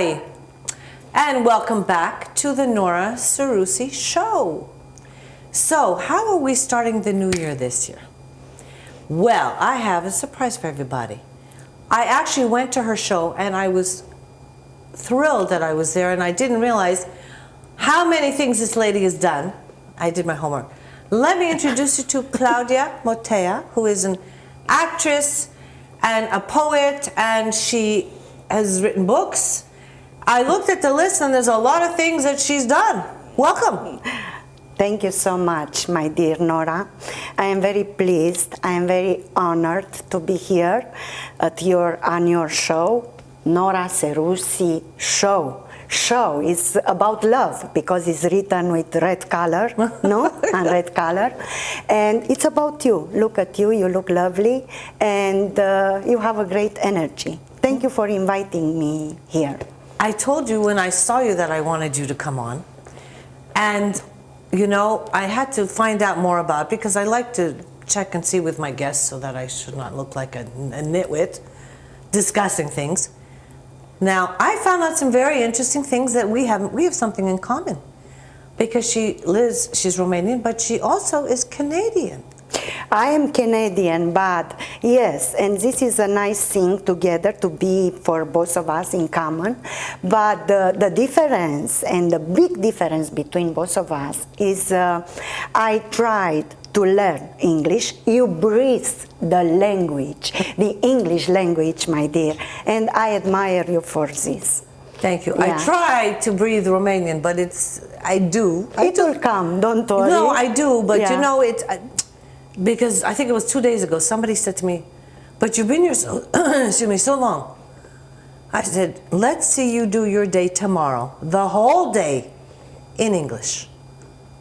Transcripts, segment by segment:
everybody, and welcome back to the Nora Seroussi Show. So, how are we starting the new year this year? Well, I have a surprise for everybody. I actually went to her show and I was thrilled that I was there, and I didn't realize how many things this lady has done. I did my homework. Let me introduce you to Claudia Motea, who is an actress and a poet, and she has written books. I looked at the list and there's a lot of things that she's done. Welcome. Thank you so much, my dear Nora. I am very pleased, I am very honored to be here on your show, Nora Seroussi Show. Show is about love because it's written with red color, no? And red color. And it's about you. Look at you, you look lovely, and you have a great energy. Thank you for inviting me here. I told you when I saw you that I wanted you to come on. And, you know, I had to find out more about it because I like to check and see with my guests so that I should not look like a nitwit discussing things. Now, I found out some very interesting things that we have something in common. Because she's Romanian, but she also is Canadian. I am Canadian, but yes, and this is a nice thing together to be for both of us in common. But the difference, and the big difference between both of us, is I tried to learn English. You breathe the language, the English language, my dear, and I admire you for this. Thank you. Yeah. I try to breathe Romanian, but I do. It will come, don't worry. No, I do, but yeah. you know, because I think it was 2 days ago, somebody said to me, but you've been here so long. I said, let's see you do your day tomorrow, the whole day, in English.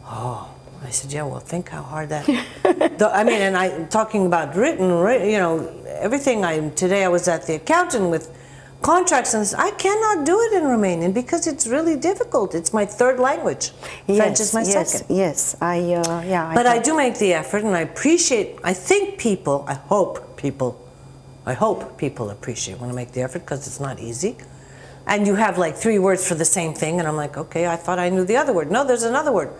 Oh, I said, yeah, well, think how hard that... I mean, and I'm talking about written, you know, everything. Today I was at the accountant with contracts, and I cannot do it in Romanian because it's really difficult. It's my third language. Yes, French is my second. Yes, But I do make the effort, and I appreciate. I hope people appreciate when I make the effort because it's not easy. And you have like 3 words for the same thing, and I'm like, okay, I thought I knew the other word. No, there's another word.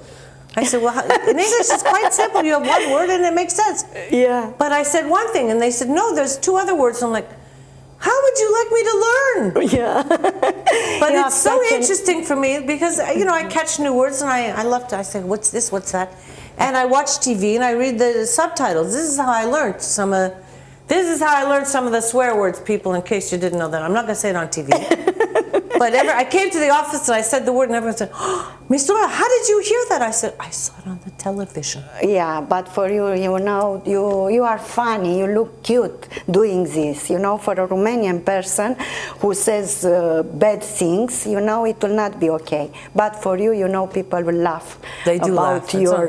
I said, well, in English it's quite simple. You have 1 word and it makes sense. Yeah. But I said one thing, and they said, no, there's 2 other words. And I'm like, how would you like me to learn? Yeah. But it's so interesting for me because, you know, I catch new words and I love to, I say, what's this, what's that? And I watch TV and I read the subtitles. This is how I learned some of the swear words, people, in case you didn't know that. I'm not going to say it on TV. But I came to the office and I said the word and everyone said, oh, Miss Nora, how did you hear that? I said, I saw it on the television. Yeah, but for you, you know, you are funny, you look cute doing this. You know, for a Romanian person who says bad things, you know, it will not be okay. But for you, you know, people will laugh about your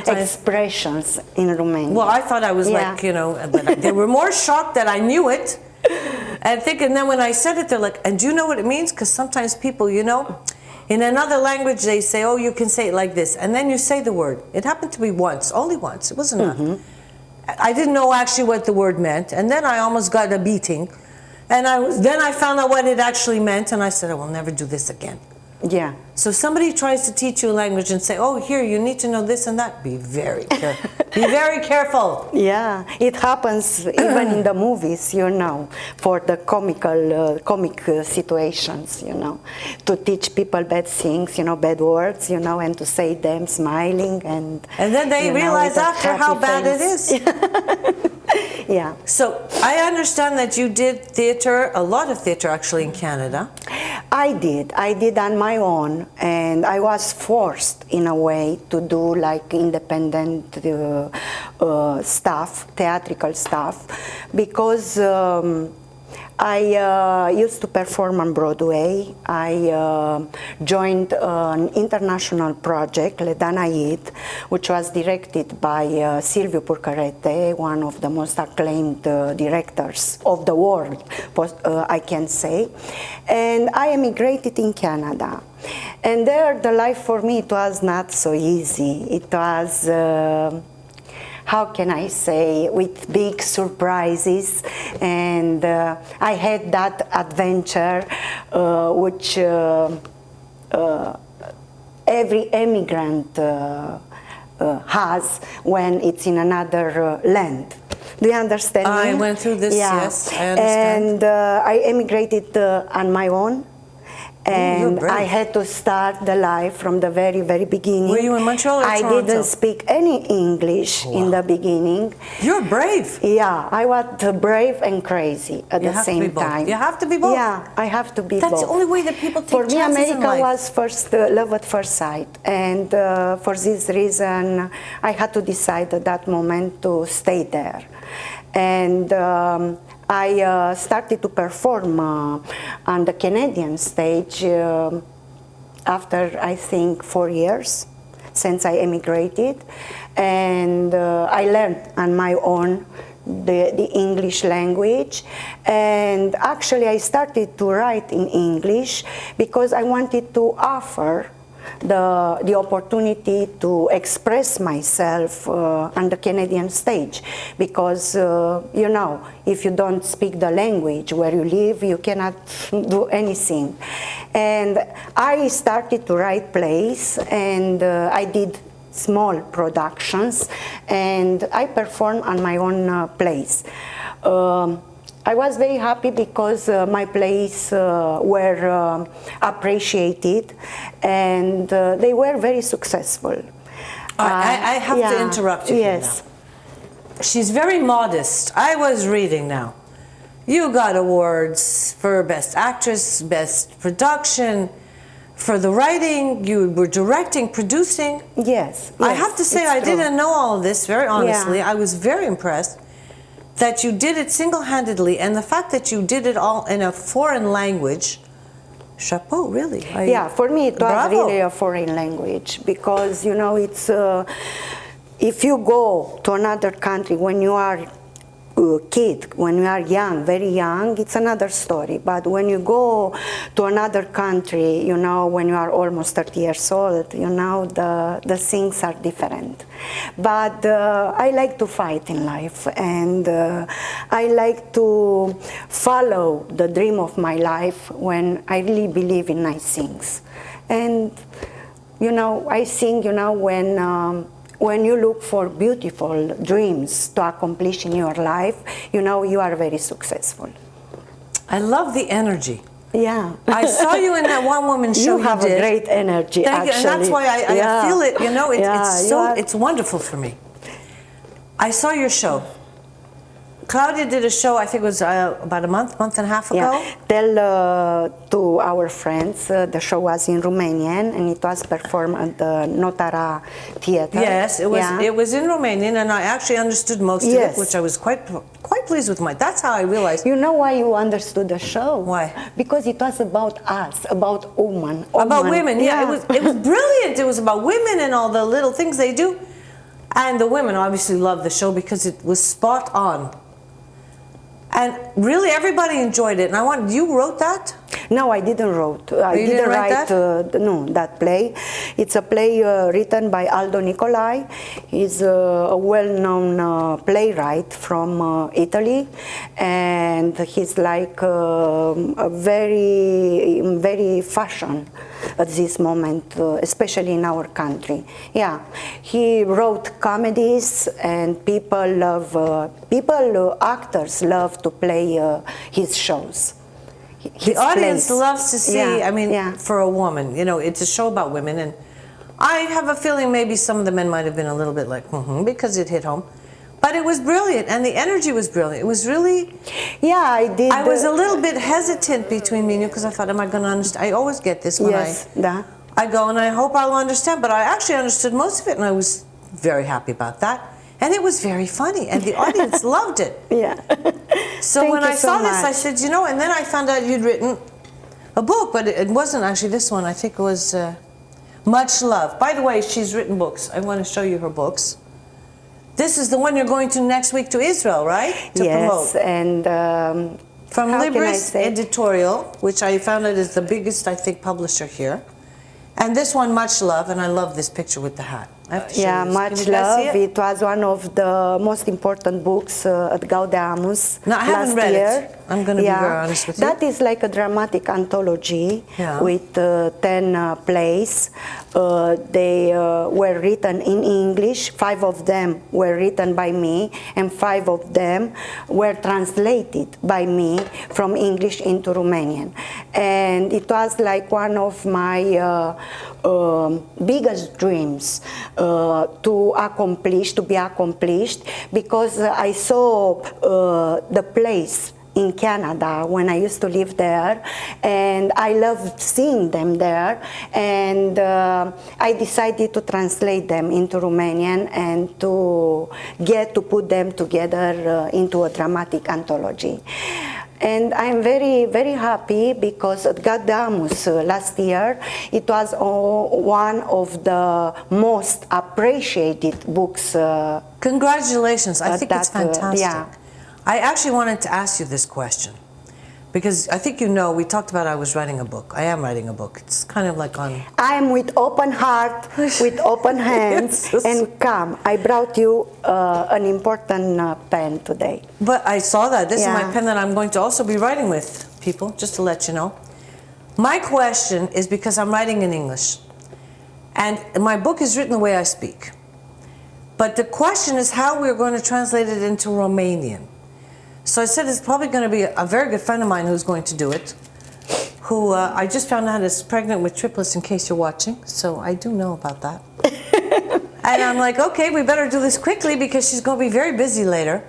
expressions in Romanian. Well, I thought I was like, you know, but they were more shocked that I knew it. And then when I said it, they're like, and do you know what it means? Because sometimes people, you know, in another language, they say, oh, you can say it like this. And then you say the word. It happened to me once, only once. It wasn't enough. I didn't know actually what the word meant. And then I almost got a beating. And then I found out what it actually meant. And I said, I will never do this again. Yeah. So if somebody tries to teach you a language and say, oh, here, you need to know this and that, be very careful. Be very careful. Yeah, it happens even in the movies, you know, for the comic situations, you know, to teach people bad things, you know, bad words, you know, and to say them smiling and then they realize after how bad it is. Yeah. So I understand that you did theater, a lot of theater actually in Canada. I did on my own, and I was forced in a way to do like independent stuff, theatrical stuff, because I used to perform on Broadway. I joined an international project, Le Danaid, which was directed by Silviu Purcarete, one of the most acclaimed directors of the world, I can say. And I emigrated in Canada. And there, the life for me, it was not so easy. It was, how can I say, with big surprises. And I had that adventure which every immigrant has when it's in another land. Do you understand me? I went through this, yeah. yes, I understand. And I emigrated on my own. And I had to start the life from the very, very beginning. Were you in Montreal or Toronto? I didn't speak any English in the beginning. You're brave. Yeah, I was brave and crazy at the same time. You have to be both. Yeah, I have to be both. That's the only way that people take chances in life. For me, America was first love at first sight. And for this reason, I had to decide at that moment to stay there. And I started to perform on the Canadian stage after, I think, 4 years since I emigrated. And I learned on my own the English language. And actually, I started to write in English because I wanted to offer the opportunity to express myself on the Canadian stage, because you know, if you don't speak the language where you live, you cannot do anything. And I started to write plays, and I did small productions, and I performed on my own plays. I was very happy because my plays were appreciated, and they were very successful. I have to interrupt you here now. She's very modest. I was reading now. You got awards for Best Actress, Best Production, for the writing, you were directing, producing. Yes. I have to say, I didn't know all of this, very honestly. Yeah. I was very impressed that you did it single-handedly, and the fact that you did it all in a foreign language, chapeau, really. Yeah, for me it was bravo. really a foreign language, because, you know, it's, if you go to another country when you are a kid, when you are young, very young, it's another story. But when you go to another country, you know, when you are almost 30 years old, you know, the things are different. But I like to fight in life, and I like to follow the dream of my life when I really believe in nice things. And, you know, I think, you know, when you look for beautiful dreams to accomplish in your life, you know, you are very successful. I love the energy. Yeah. I saw you in that one-woman show you have a great energy, Thank actually. you, and that's why I feel it, you know, it's wonderful for me. I saw your show. Claudia did a show, I think it was about a month and a half ago. Yeah. Tell to our friends, the show was in Romanian, and it was performed at the Nora Theater. Yes, it was in Romanian, and I actually understood most of it, which I was quite pleased with. That's how I realized. You know why you understood the show? Why? Because it was about us, about women. About women, yeah. It was brilliant. It was about women and all the little things they do. And the women obviously loved the show because it was spot on. And really, everybody enjoyed it. And you wrote that? No, I didn't write. I didn't write that play. It's a play written by Aldo Nicolai. He's a well-known playwright from Italy, and he's like a very fashion at this moment, especially in our country. Yeah, he wrote comedies, and actors love to play his shows. The audience loves to see, I mean, for a woman, you know, it's a show about women, and I have a feeling maybe some of the men might have been a little bit like, because it hit home. But it was brilliant, and the energy was brilliant. It was really... Yeah, I did. I was a little bit hesitant between me and you, because I thought, am I going to understand? I always get this when I go, and I hope I'll understand, but I actually understood most of it, and I was very happy about that. And it was very funny, and the audience loved it. Yeah. So when I saw this, I said, you know, and then I found out you'd written a book, but it wasn't actually this one. I think it was Much Love. By the way, she's written books. I want to show you her books. This is the one you're going to next week to Israel, right? To promote. And from Libris Editorial, which I found out is the biggest, I think, publisher here. And this one, Much Love, and I love this picture with the hat. I have to show Yeah, you this. Can much you guys love. see it? It was one of the most important books at Gaudeamus No, I haven't last read year. it. I'm going to be very honest with you. That is like a dramatic anthology Yeah. with 10 plays. They were written in English. 5 of them were written by me, and 5 of them were translated by me from English into Romanian. And it was like one of my biggest dreams to be accomplished, because I saw the place in Canada when I used to live there, and I loved seeing them there, and I decided to translate them into Romanian and to put them together into a dramatic anthology. And I'm very, very happy because at Gaudeamus last year, it was one of the most appreciated books. Congratulations. I think it's fantastic. Yeah. I actually wanted to ask you this question because I think you know, we talked about I was writing a book. I am writing a book. It's kind of like on... I'm with open heart, with open hands, and come. I brought you an important pen today. But I saw that. This is my pen that I'm going to also be writing with, people, just to let you know. My question is because I'm writing in English, and my book is written the way I speak. But the question is how we're going to translate it into Romanian. So I said it's probably going to be a very good friend of mine who's going to do it, who I just found out is pregnant with triplets, in case you're watching. So I do know about that. And I'm like, okay, we better do this quickly because she's going to be very busy later.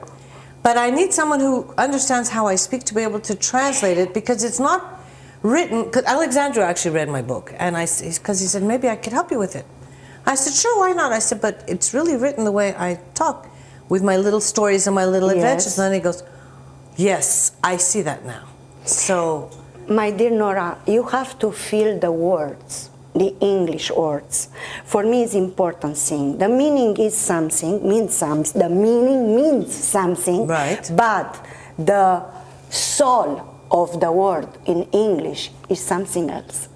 But I need someone who understands how I speak to be able to translate it, because it's not written. Because Alexandra actually read my book, and because he said maybe I could help you with it. I said, sure, why not? I said, but it's really written the way I talk, with my little stories and my little adventures. And then he goes, yes, I see that now. So, my dear Nora, you have to feel the words, the English words. For me, it's important thing. The meaning is something, means something. The meaning means something. Right. But the soul of the word in English is something else.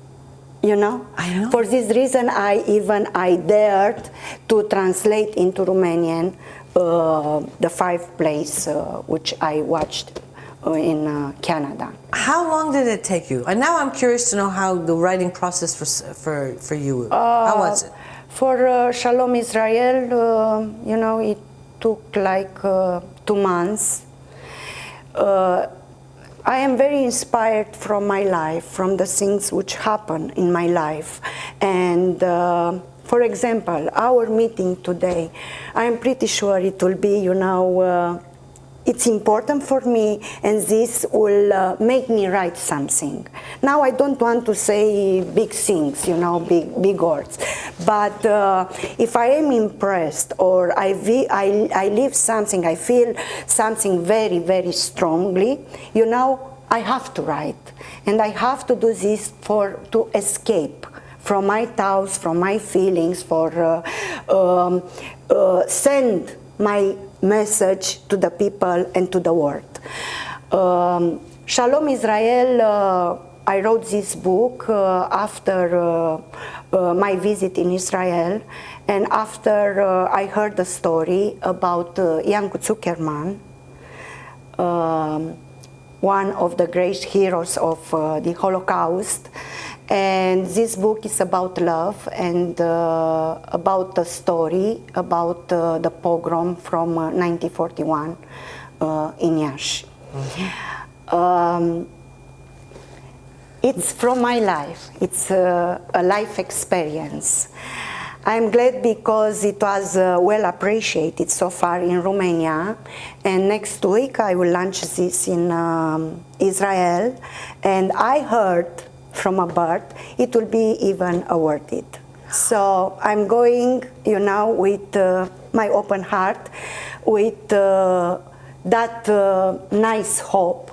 You know? I know. For this reason, I dared to translate into Romanian the 5 plays which I watched in Canada. How long did it take you? And now I'm curious to know how the writing process for you. How was it? For Shalom Israel, you know, it took like 2 months. I am very inspired from my life, from the things which happen in my life. And for example, our meeting today, I am pretty sure it will be, you know, it's important for me, and this will make me write something. Now I don't want to say big things, you know, big words, but if I am impressed or I live something, I feel something very, very strongly, you know, I have to write, and I have to do this to escape from my thoughts, from my feelings, for send my message to the people and to the world. Shalom Israel, I wrote this book after my visit in Israel, and after I heard the story about Jan Zuckerman, one of the great heroes of the Holocaust. And this book is about love and about the story, about the pogrom from 1941 in Iași. Mm-hmm. It's from my life. It's a life experience. I'm glad because it was well appreciated so far in Romania, and next week I will launch this in Israel, and I heard from a bird it will be even awarded. So I'm going, you know, with my open heart, with that nice hope,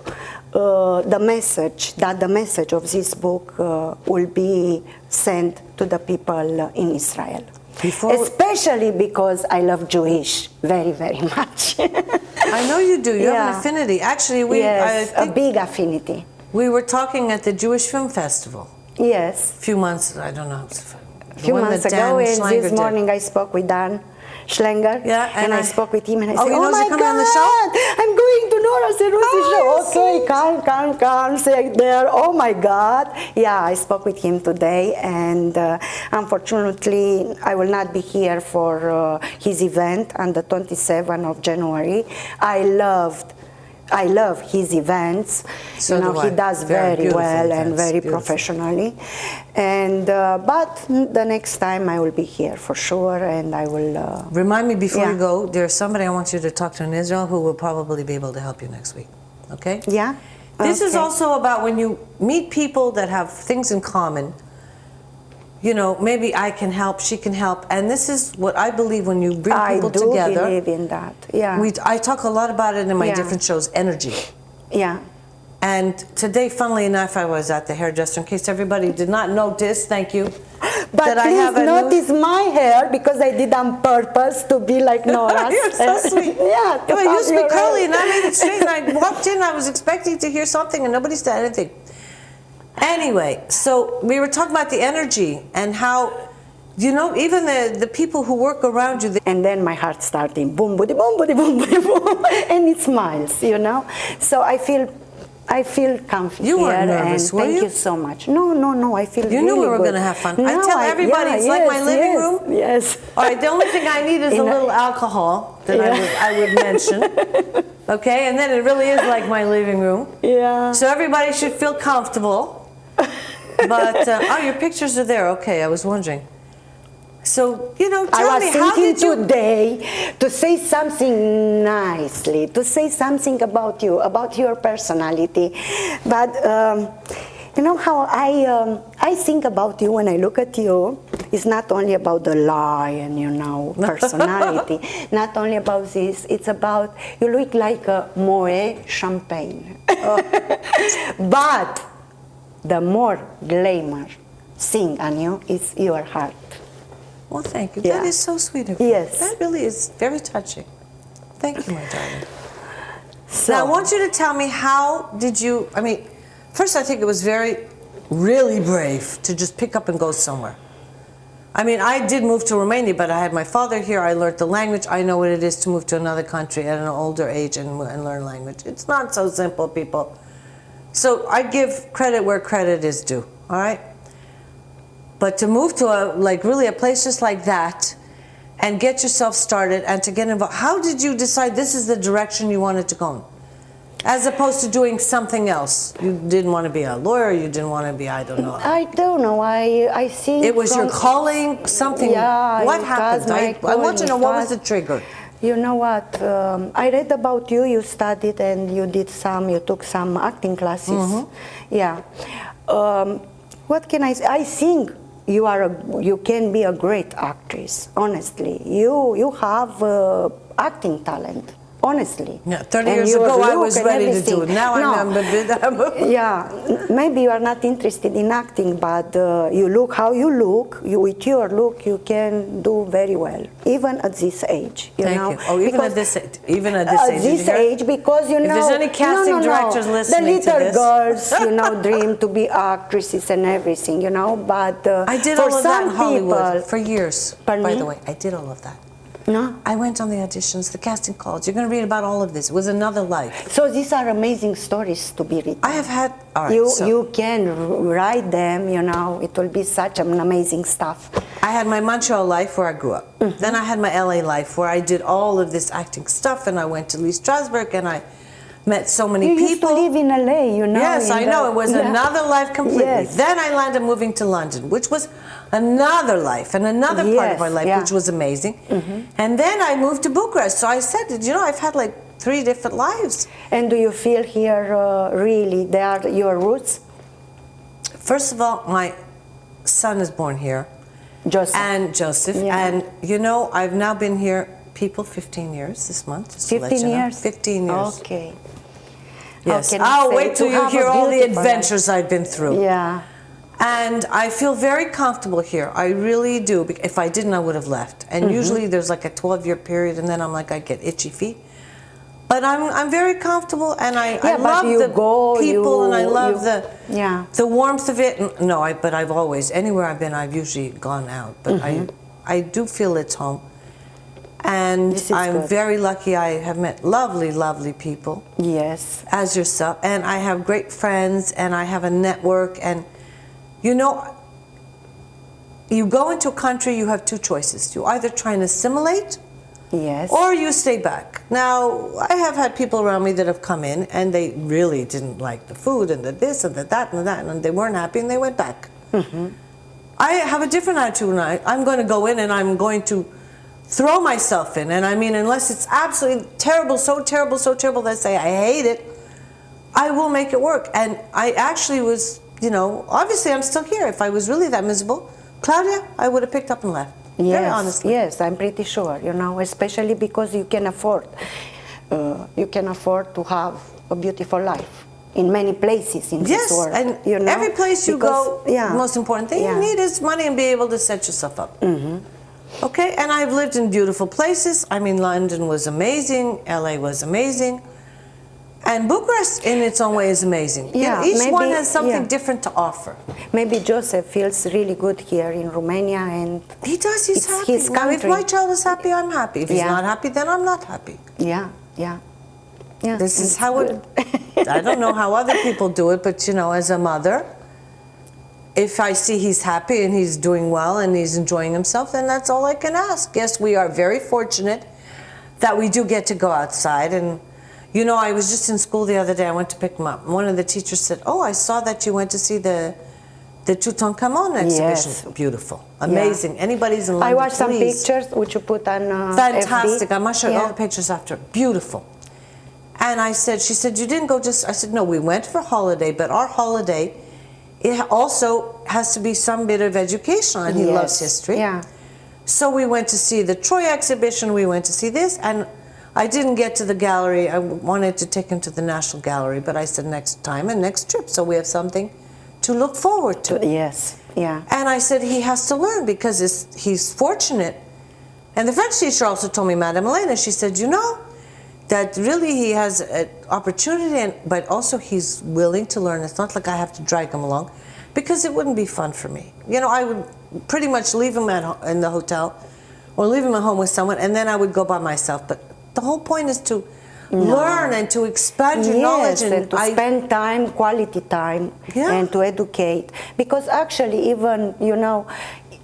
the message of this book will be sent to the people in Israel. Especially because I love Jewish very, very much. I know you do. You have an affinity. Actually, yes, a big affinity. We were talking at the Jewish Film Festival. Yes. A few months, I don't know, A few months ago, and this morning I spoke with Dan Schlenger, yeah, and I spoke with him, and I said, he "Oh knows my you're coming God, on the show? I'm going to Nora Seroussi show." Okay, calm, say there. Oh my God, yeah, I spoke with him today, and unfortunately, I will not be here for his event on the 27th of January. I love his events. So you know, he does very well and very professionally. And but the next time I will be here for sure, and I will. Remind me before you go. There's somebody I want you to talk to in Israel who will probably be able to help you next week. Okay? Yeah. This is also about when you meet people that have things in common. You know, maybe I can help, she can help, and this is what I believe when you bring people together. I do believe in that. Yeah. I talk a lot about it in my different shows. Energy. Yeah. And today, funnily enough, I was at the hairdresser. In case everybody did not notice, thank you. But that please notice my hair, because I did on purpose to be like Nora's. You're so sweet. Yeah. It used to be curly, and I made it straight. And I walked in, I was expecting to hear something, and nobody said anything. Anyway, so we were talking about the energy and how, you know, even the people who work around you. And then my heart starting boom, boom, boom, boom, boom, boom, and it smiles, you know. So I feel comfy you here. Weren't nervous, and were thank you? you so much. No, I feel You really knew we were good. going to have fun. No, I tell everybody it's like my living room. Yes. All right, the only thing I need is a little alcohol that I would mention. Okay, and then it really is like my living room. Yeah. So everybody should feel comfortable. But, oh, your pictures are there. Okay, I was wondering. So, you know, tell me, how did you... today to say something nicely, to say something about you, about your personality. But, you know how I think about you when I look at you, it's not only about the lion, you know, personality, not only about this, it's about, you look like a Moet champagne. But the more glamour thing on you is your heart. Well, thank you. Yeah. That is so sweet of you. Yes. That really is very touching. Thank you, my darling. So, now, I want you to tell me, how did you, I mean, first I think it was really brave to just pick up and go somewhere. I mean, I did move to Romania, but I had my father here. I learned the language. I know what it is to move to another country at an older age and learn language. It's not so simple, people. So I give credit where credit is due, all right? But to move to really a place just like that and get yourself started and to get involved, how did you decide this is the direction you wanted to go in? As opposed to doing something else. You didn't want to be a lawyer, you didn't want to be, I don't know. I don't know, I think... It was your calling, something... Yeah, what happened? I want to know, what was the trigger? You know what, I read about you, you studied and you took some acting classes. Mm-hmm. Yeah. What can I say? I think you can be a great actress, honestly. You have acting talent. Honestly. Yeah, 30 years ago I was ready to do it. Now I'm a bit... Yeah, maybe you are not interested in acting, but you look how you look. With your look, you can do very well, even at this age. You know? You. Oh, even at this age. At this age, because you know... If there's any casting directors listening to this... The little girls, you know, dream to be actresses and everything, you know, but I did all of that in Hollywood for years. Pardon me? By the way, I did all of that. No? I went on the auditions, the casting calls. You're going to read about all of this. It was another life. So these are amazing stories to be written. I have had... All right, you can write them, you know. It will be such an amazing stuff. I had my Montreal life where I grew up. Mm-hmm. Then I had my LA life where I did all of this acting stuff, and I went to Lee Strasberg, and I met so many people. You used to live in LA, you know. Yes, I know. It was another life completely. Yes. Then I landed moving to London, which was another life and another part of my life, which was amazing. Mm-hmm. And then I moved to Bucharest. So I said, you know, I've had like 3 different lives. And do you feel here really they are your roots? First of all, my son is born here. Joseph. Yeah. And, you know, I've now been here, 15 years this month. 15 years? 15 years. Okay. Yes. I'll wait till you hear all the adventures I've been through. Yeah. And I feel very comfortable here. I really do. If I didn't, I would have left. And usually there's like a 12-year period, and then I'm like, I get itchy feet. But I'm very comfortable, and I but love you the go, people, and I love yeah. the warmth of it. No, but I've always, anywhere I've been, I've usually gone out. But I do feel it's home. And I'm good. very lucky. I have met lovely, lovely people. Yes. As yourself. And I have great friends, and I have a network. And, you know, you go into a country, you have two choices. You either try and assimilate, yes, or you stay back. Now, I have had people around me that have come in, and they really didn't like the food, and the this, and the that, and the that, and they weren't happy, and they went back. I have a different attitude, and I'm going to go in, and I'm going to throw myself in. And I mean, unless it's absolutely terrible, so terrible, so terrible that I say I hate it, I will make it work. And I actually was, you know, obviously I'm still here. If I was really that miserable, Claudia, I would have picked up and left. yes, very honestly. Yes, I'm pretty sure, you know, especially because you can afford to have a beautiful life in many places in this world. Yes, and you know? every place you go, yeah, the most important thing you need is money and be able to set yourself up. Okay, and I've lived in beautiful places. I mean, London was amazing, LA was amazing, and Bucharest in its own way is amazing. Yeah, you know, each maybe, one has something different to offer. Maybe Joseph feels really good here in Romania, and he does. He's it's happy. his Now, if country. my child is happy, I'm happy. If he's not happy, then I'm not happy. Yeah, yeah, yeah. This is how it. I don't know how other people do it, but you know, as a mother, if I see he's happy and he's doing well and he's enjoying himself, then that's all I can ask. Yes, we are very fortunate that we do get to go outside. And, you know, I was just in school the other day. I went to pick him up. One of the teachers said, "Oh, I saw that you went to see the Tutankhamun exhibition." Yes. Beautiful. Amazing. Yeah. Anybody's in London, I watched some please. pictures, which you put on Fantastic. FB. I must show you all the pictures after. Beautiful. And I said, she said, "You didn't go just," I said, "No, we went for holiday, but our holiday, it also has to be some bit of education." And he loves history. Yeah. So we went to see the Troy exhibition, we went to see this, and I didn't get to the gallery. I wanted to take him to the National Gallery, but I said next time and next trip, so we have something to look forward to. Yes, yeah. And I said he has to learn because he's fortunate. And the French teacher also told me, Madame Elena, she said, you know, that really he has an opportunity, but also he's willing to learn. It's not like I have to drag him along, because it wouldn't be fun for me. You know, I would pretty much leave him in the hotel or leave him at home with someone, and then I would go by myself. But the whole point is to learn and to expand your knowledge. And to spend time, quality time, and to educate. Because actually, even, you know,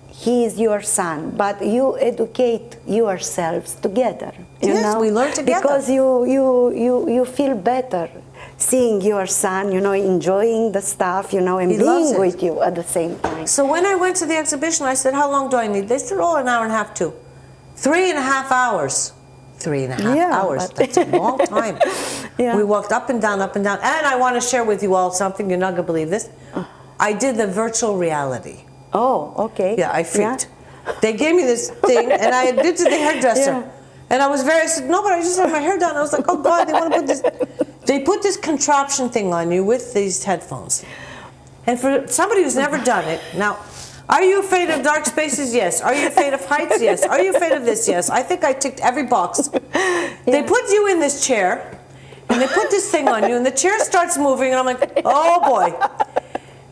he is your son, but you educate yourselves together. You know? We learn together. Because you feel better seeing your son, you know, enjoying the stuff, you know, and being with you at the same time. So when I went to the exhibition, I said, how long do I need? They said, oh, an hour and a half, 2. 3.5 hours. 3.5 hours. That's a long time. We walked up and down, up and down. And I want to share with you all something. You're not going to believe this. I did the virtual reality. Oh, okay. Yeah, I freaked. They gave me this thing, and I had been to the hairdresser. And I said, no, but I just had my hair done. I was like, oh, God, they want to put this. They put this contraption thing on you with these headphones. And for somebody who's never done it, now, are you afraid of dark spaces? Yes. Are you afraid of heights? Yes. Are you afraid of this? Yes. I think I ticked every box. They put you in this chair, and they put this thing on you, and the chair starts moving, and I'm like, oh, boy.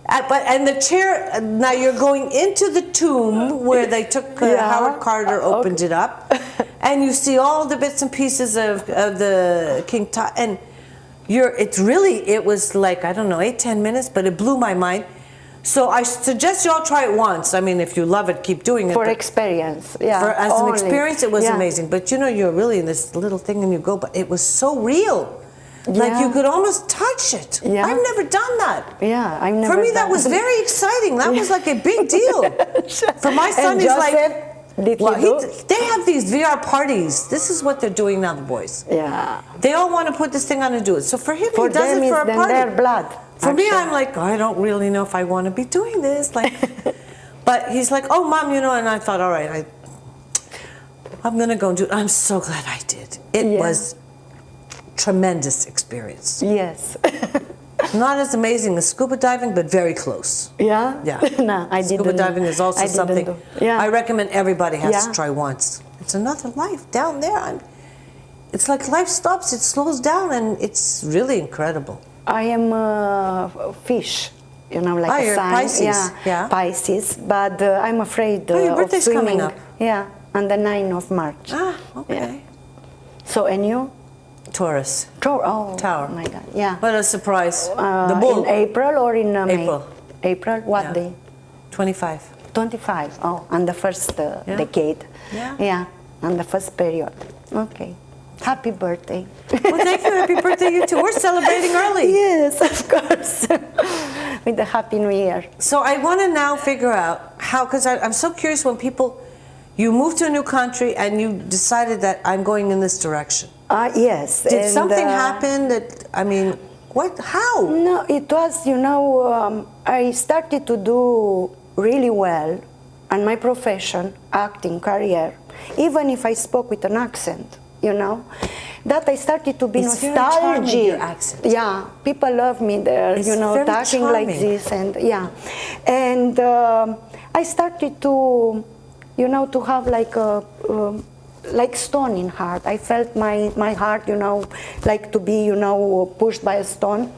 And the chair, now you're going into the tomb where they took Howard Carter, opened it up, and you see all the bits and pieces of the King Tut, and it was like, I don't know, 8-10 minutes, but it blew my mind. So I suggest you all try it once. I mean, if you love it, keep doing it. For experience, as an experience, it was amazing. But you know, you're really in this little thing and you go, but it was so real. Like you could almost touch it. Yeah. I've never done that. Yeah, I've never. For me, that done was very exciting. That was like a big deal. For my son, he's like, they have these VR parties. This is what they're doing now, the boys. Yeah. They all want to put this thing on and do it. So for him, he does it for a party. Their blood. For me, I'm like, I don't really know if I want to be doing this. Like, but he's like, oh, Mom, you know, and I thought, all right, I'm going to go and do it. I'm so glad I did. It was tremendous experience. Yes. Not as amazing as scuba diving, but very close. Yeah? Yeah. No, I didn't. Scuba diving is also something I recommend everybody has to try once. It's another life down there. it's like life stops, it slows down, and it's really incredible. I am a fish, you know, like a you're sign. Pisces. Yeah. Pisces, but I'm afraid your of birthday's swimming. coming up. Yeah, on the 9th of March. Ah, okay. Yeah. So, and you? Taurus. Oh, Tower. my God, yeah. What a surprise. The bull. In April or in May? April. April, what Yeah. day? 25. 25, oh, on the first Yeah. decade. Yeah. Yeah, on the first period. Okay. Happy birthday. Well, thank you. Happy birthday, you too. We're celebrating early. Yes, of course. With the Happy New Year. So I want to now figure out how, because I'm so curious when people, you move to a new country and you decided that I'm going in this direction. Yes. Did and, something happen that, I mean, what, how? No, it was, you know, I started to do really well on my profession, acting career, even if I spoke with an accent, you know. That I started to be It's very charming, nostalgic. your accent. Yeah, people love me there, It's you know, very talking like charming. this, and yeah. And I started to, you know, to have like a, like stone in heart. I felt my heart, you know, like to be, you know, pushed by a stone.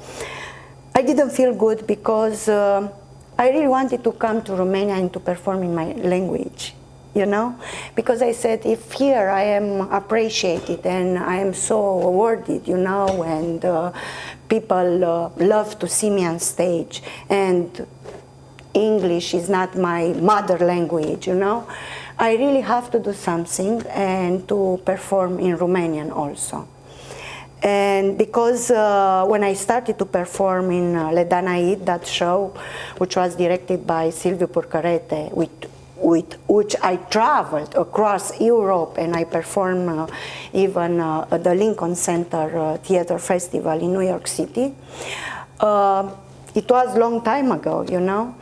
I didn't feel good because I really wanted to come to Romania and to perform in my language, you know, because I said, if here I am appreciated and I am so awarded, you know, and people love to see me on stage, and English is not my mother language, you know, I really have to do something and to perform in Romanian also. And because when I started to perform in Le Danaid, that show, which was directed by Silviu Purcărete, with which I traveled across Europe, and I performed even at the Lincoln Center Theater Festival in New York City. It was a long time ago, you know.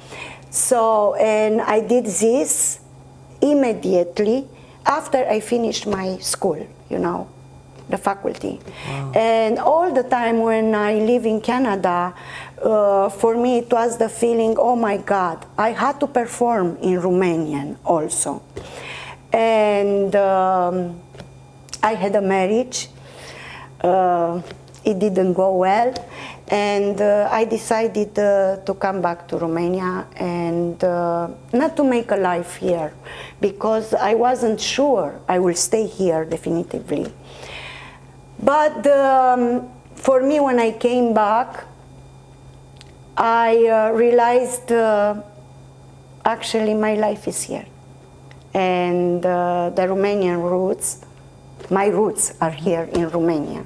So, and I did this immediately after I finished my school, you know, the faculty. Wow. And all the time when I live in Canada, for me it was the feeling, oh my God, I had to perform in Romanian also. And I had a marriage, it didn't go well, and I decided to come back to Romania and not to make a life here, because I wasn't sure I will stay here definitively. But for me, when I came back, I realized actually my life is here. And the Romanian roots, my roots are here in Romania.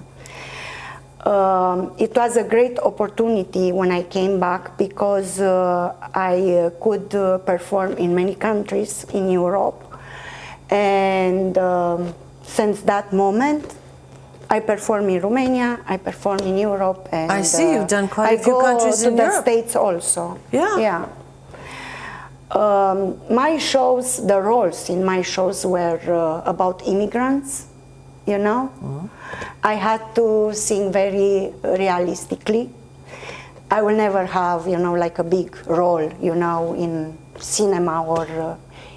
It was a great opportunity when I came back, because I could perform in many countries in Europe. And since that moment, I perform in Romania, I perform in Europe, and I see you've done quite a few countries in Europe. I go to the States also. Yeah. Yeah. My shows, the roles in my shows were about immigrants, you know. Mm-hmm. I had to sing very realistically. I will never have, you know, like a big role, you know, in cinema or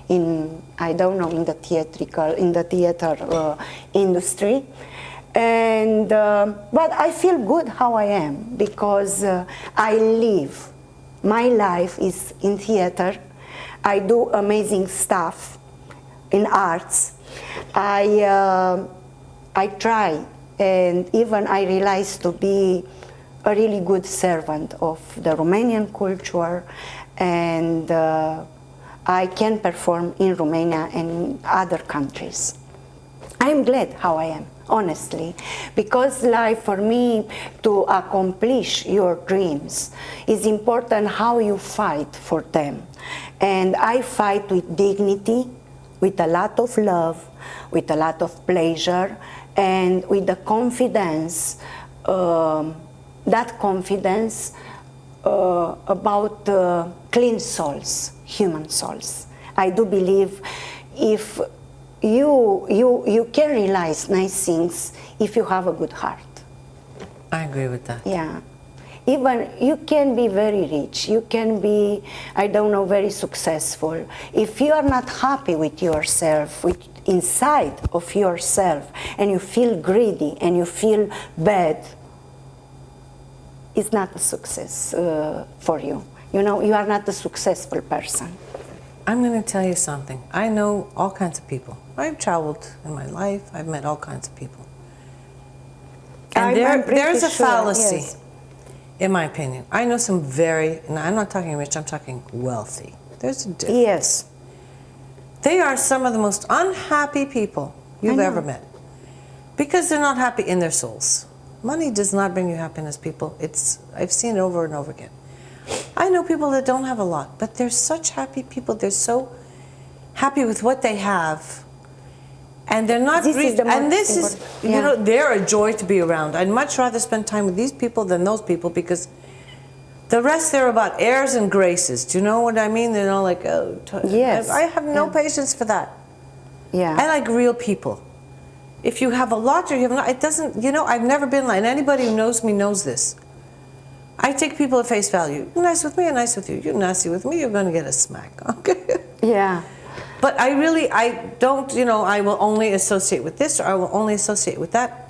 in, I don't know, in the theater industry. And but I feel good how I am, because I live, my life is in theater. I do amazing stuff in arts. I try, and even I realize to be a really good servant of the Romanian culture, and I can perform in Romania and in other countries. I'm glad how I am, honestly, because life, for me, to accomplish your dreams is important how you fight for them. And I fight with dignity, with a lot of love, with a lot of pleasure, and with the confidence, that confidence about clean souls, human souls. I do believe if you can realize nice things if you have a good heart. I agree with that. Yeah. even you can be very rich, you can be, I don't know, very successful. If you are not happy with yourself, with inside of yourself, and you feel greedy and you feel bad, it's not a success for you. You know, you are not a successful person. I'm going to tell you something. I know all kinds of people. I've traveled in my life. I've met all kinds of people. And there's a fallacy, yes, in my opinion. I know some very, and I'm not talking rich, I'm talking wealthy. There's a difference. Yes. They are some of the most unhappy people you've ever met. Because they're not happy in their souls. Money does not bring you happiness, people. I've seen it over and over again. I know people that don't have a lot, but they're such happy people. They're so happy with what they have. And they're not greedy. And this is, you know, they're a joy to be around. I'd much rather spend time with these people than those people, because the rest, they're about airs and graces. Do you know what I mean? They're all like, oh, yes. I have no patience for that. Yeah. I like real people. If you have a lot or you have not, it doesn't, you know, I've never been like, and anybody who knows me knows this. I take people at face value. You're nice with me, I'm nice with you. You're nasty with me, you're going to get a smack. Okay? Yeah. But I don't, you know, I will only associate with this or I will only associate with that.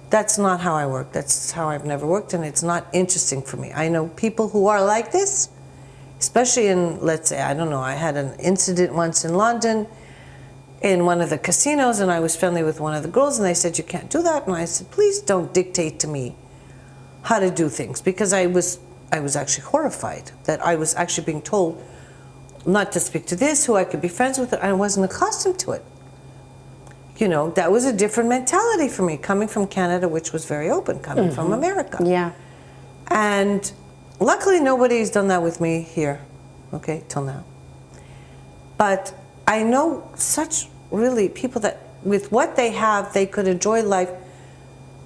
That's not how I work. That's how I've never worked, and it's not interesting for me. I know people who are like this, especially in, let's say, I don't know, I had an incident once in London in one of the casinos, and I was friendly with one of the girls, and they said, you can't do that. And I said, please don't dictate to me how to do things, because I was actually horrified that I was actually being told not to speak to this, who I could be friends with. I wasn't accustomed to it. You know, that was a different mentality for me, coming from Canada, which was very open, coming from America. Yeah. And luckily nobody's done that with me here, okay, till now. But I know such really people that with what they have, they could enjoy life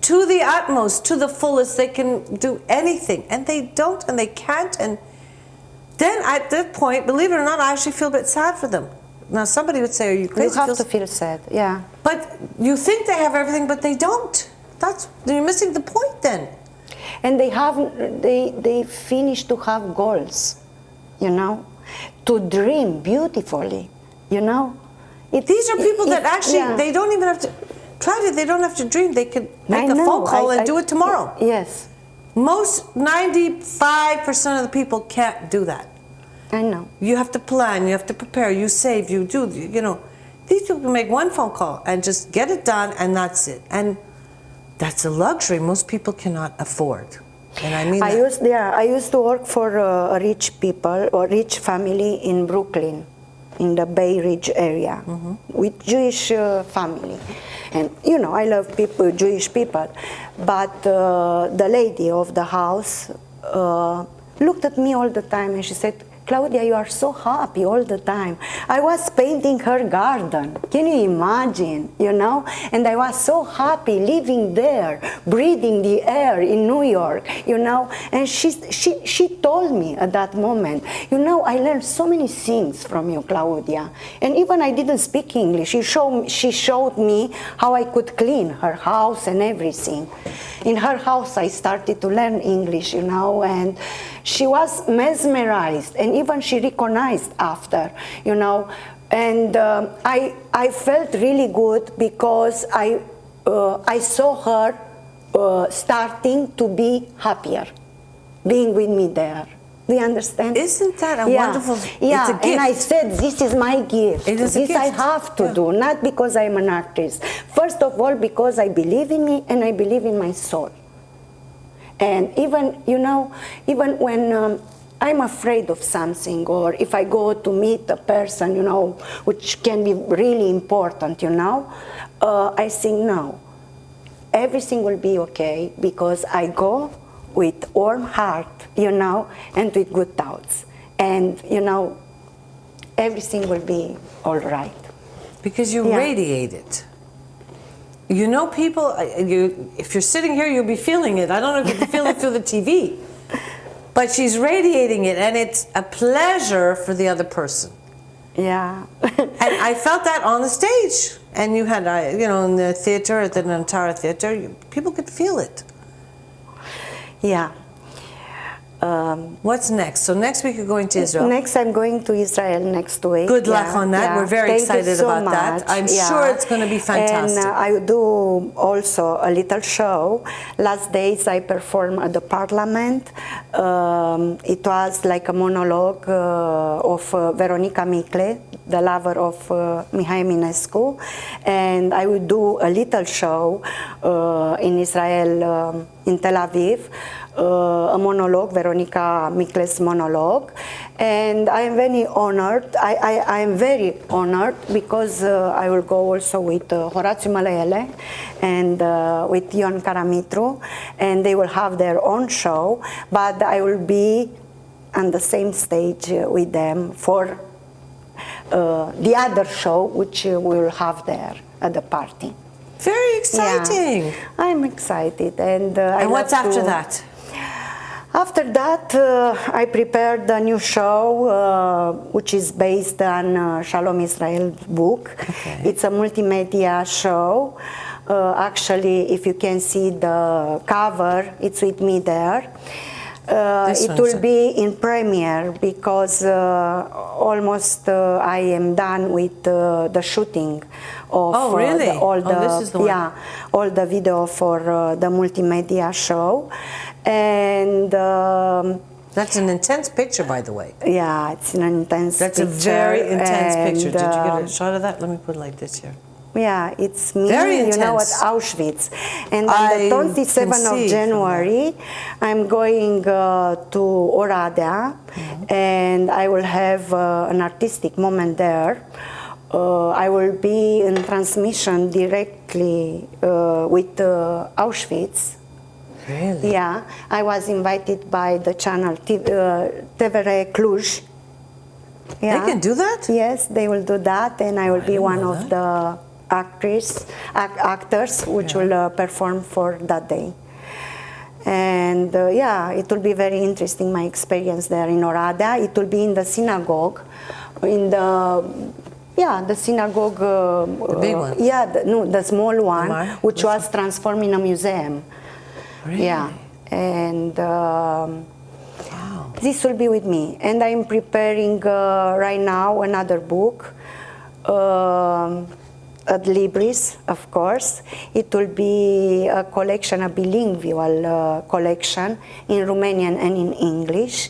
to the utmost, to the fullest. They can do anything, and they don't, and they can't. And then at that point, believe it or not, I actually feel a bit sad for them. Now, somebody would say, are you crazy? You have to feel sad, yeah. But you think they have everything, but they don't. You're missing the point then. And they finish to have goals, you know, to dream beautifully, you know. These are people that actually, they don't even have to, Claudia, they don't have to dream. They could make a phone call and do it tomorrow. Yes. Most 95% of the people can't do that. I know. You have to plan, you have to prepare, you save, you do, you know. These people make one phone call and just get it done, and that's it. And that's a luxury most people cannot afford. And I mean I used to work for a rich people or rich family in Brooklyn, in the Bay Ridge area, with Jewish family. And you know, I love people, Jewish people. But the lady of the house looked at me all the time and she said, Claudia, you are so happy all the time. I was painting her garden. Can you imagine, you know? And I was so happy living there, breathing the air in New York, you know? And she told me at that moment, you know, I learned so many things from you, Claudia. And even I didn't speak English. She showed me how I could clean her house and everything. In her house, I started to learn English, you know, and she was mesmerized, and even she recognized after, you know. And I felt really good because I saw her starting to be happier, being with me there. Do you understand? Isn't that a wonderful, yeah, it's a gift. And I said, this is my gift. It is a this gift. I have to do, not because I'm an actress. First of all, because I believe in me and I believe in my soul. And even, you know, even when I'm afraid of something, or if I go to meet a person, you know, which can be really important, you know, I think, no, everything will be okay because I go with warm heart, you know, and with good thoughts. And, you know, everything will be all right. Because you radiate it. You know, people, if you're sitting here, you'll be feeling it. I don't know if you can feel it through the TV. But she's radiating it, and it's a pleasure for the other person. Yeah. And I felt that on the stage. And you had, you know, in the theater, at the Nora Theater, people could feel it. Yeah. What's next? So next week you're going to Israel. Next, I'm going to Israel next week. Good luck on that. We're very excited about that. I'm sure it's going to be fantastic. And I do also a little show. Last days I performed at the Parliament. It was like a monologue of Veronica Mikle, the lover of Mihai Eminescu, and I would do a little show in Israel, in Tel Aviv, a monologue, Veronica Mikle's monologue, and I am very honored. I am very honored because I will go also with Horatiu Mălăele and with Ion Karamitru, and they will have their own show, but I will be on the same stage with them for the other show which we will have there at the party. Very exciting. Yeah, I'm excited. And what's after that? After that, I prepared a new show which is based on Shalom Israel's book. Okay. It's a multimedia show. Actually, if you can see the cover, it's with me there. It will be in premiere because almost I am done with the shooting of this is the one. all the video for the multimedia show, and that's an intense picture, by the way. Yeah, it's an intense. That's picture. a very intense And, picture. Did you get a shot of that? Let me put it like this here. Yeah, it's me, Very you know, at intense. Auschwitz. And on the 27th of January, I'm going to Oradea, and I will have an artistic moment there. I will be in transmission directly with Auschwitz. Really? Yeah, I was invited by the channel TVR Cluj. Yeah. They can do that? Yes, they will do that, and I will be one of the actors which will perform for that day. And yeah, it will be very interesting, my experience there in Oradea. It will be in the synagogue, in the synagogue. The big one? Yeah, the small one, which was transformed in a museum. Really? Yeah, and wow. This will be with me. And I'm preparing right now another book. At Libris, of course. It will be a collection, a bilingual collection in Romanian and in English.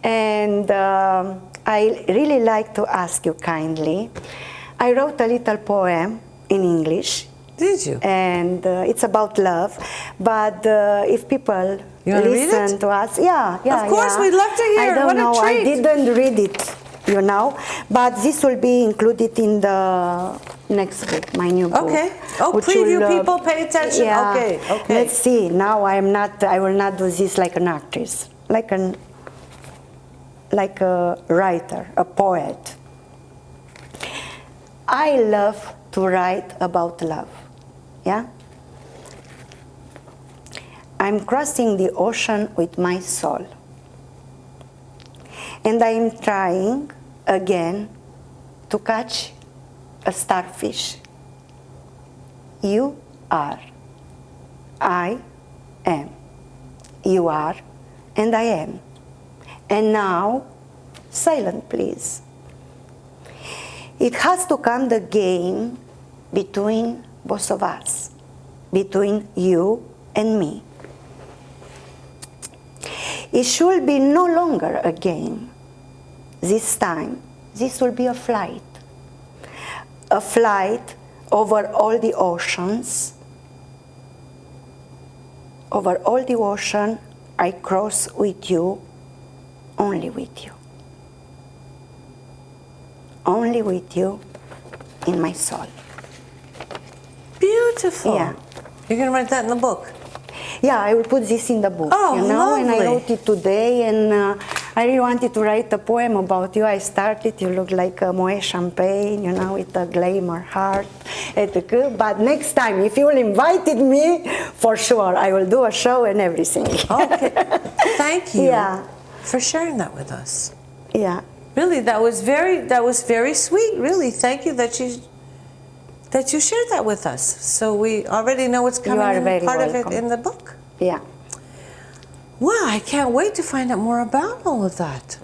And I really like to ask you kindly, I wrote a little poem in English. Did you? And it's about love, but if people listen to us, of course, we'd love to hear. I don't know, I didn't read it, you know, but this will be included in the next book, my new book. Okay. Oh, preview, people, pay attention. Yeah. Okay. Let's see. Now I will not do this like an actress, like a writer, a poet. I love to write about love. Yeah? I'm crossing the ocean with my soul. And I'm trying again to catch a starfish. You are. I am. You are, and I am. And now, silent please. It has to come the game between both of us, between you and me. It should be no longer a game. This time, this will be a flight over all the oceans. Over all the ocean, I cross with you, only with you. Only with you in my soul. Beautiful. Yeah. You're going to write that in the book? Yeah, I will put this in the book. Oh, you know, lovely. And I wrote it today, and I really wanted to write a poem about you. I started, you look like a Moet Champagne, you know, with a glamour heart. But next time, if you will invite me, for sure, I will do a show and everything. Okay. Thank you for sharing that with us. Yeah. Really, that was very sweet. Really, thank you that you shared that with us. So we already know what's coming in, part of it in the book. Yeah. Well, I can't wait to find out more about all of that.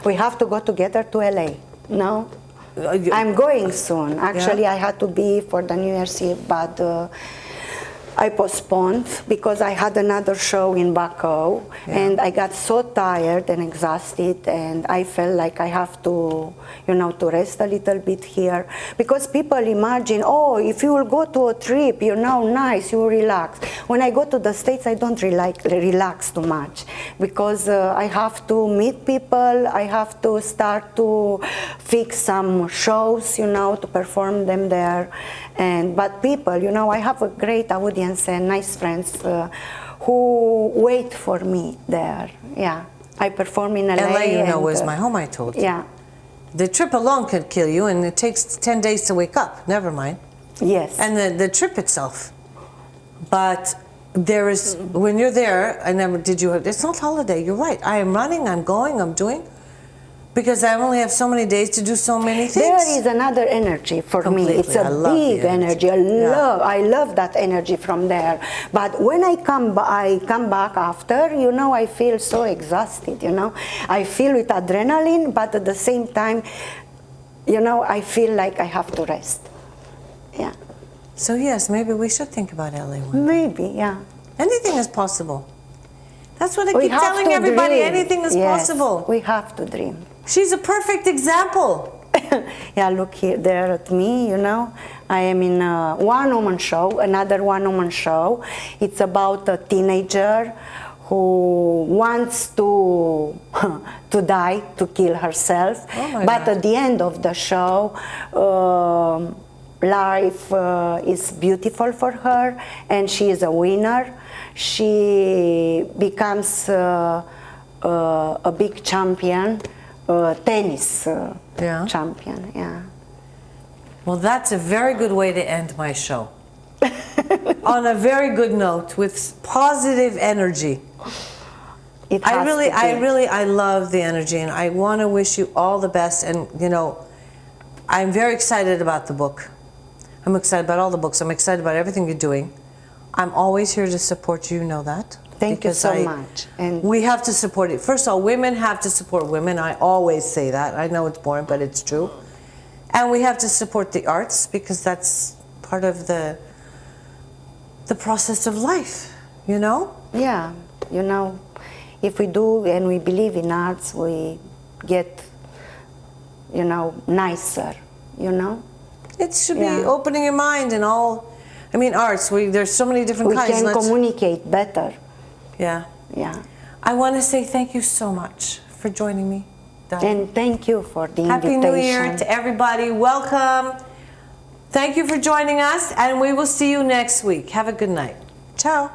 We have to go together to LA. No? I'm going soon. Actually, I had to be for the New Year's Eve, but I postponed because I had another show in Baku, and I got so tired and exhausted, and I felt like I have to, you know, to rest a little bit here, because people imagine, oh, if you will go to a trip, you know, nice, you will relax. When I go to the States, I don't relax too much, because I have to meet people, I have to start to fix some shows, you know, to perform them there. But people, you know, I have a great audience and nice friends who wait for me there. Yeah, I perform in LA. LA, you know, is my home, I told you. Yeah. The trip alone could kill you, and it takes 10 days to wake up. Never mind. Yes. And the trip itself. But there is, when you're there, I never did you, it's not holiday, you're right. I am running, I'm going, I'm doing. Because I only have so many days to do so many things. There is another energy for Completely. me. It's a big energy. I love that energy from there. But when I come back after, you know, I feel so exhausted, you know. I feel with adrenaline, but at the same time, you know, I feel like I have to rest. Yeah. So yes, maybe we should think about LA one day. Maybe, yeah. Anything is possible. That's what I keep telling everybody. Dream. Anything is possible. We have to dream. She's a perfect example. Yeah, look here, there at me, you know. I am in a one-woman show, another one-woman show. It's about a teenager who wants to die, to kill herself. Oh but at the end of the show, life is beautiful for her, and she is a winner. She becomes a big champion. Tennis champion, yeah. Well, that's a very good way to end my show. On a very good note, with positive energy. I love the energy, and I want to wish you all the best. And you know, I'm very excited about the book. I'm excited about all the books. I'm excited about everything you're doing. I'm always here to support you, you know that. Thank you so much. And we have to support it. First of all, women have to support women. I always say that. I know it's boring, but it's true. And we have to support the arts, because that's part of the process of life, you know? Yeah, you know, if we do and we believe in arts, we get, you know, nicer, you know? It should be opening your mind and all. I mean, arts, there's so many different kinds. We can communicate better. Yeah. Yeah. I want to say thank you so much for joining me. And thank you for the Happy invitation. New Year to everybody. Welcome. Thank you for joining us, and we will see you next week. Have a good night. Ciao.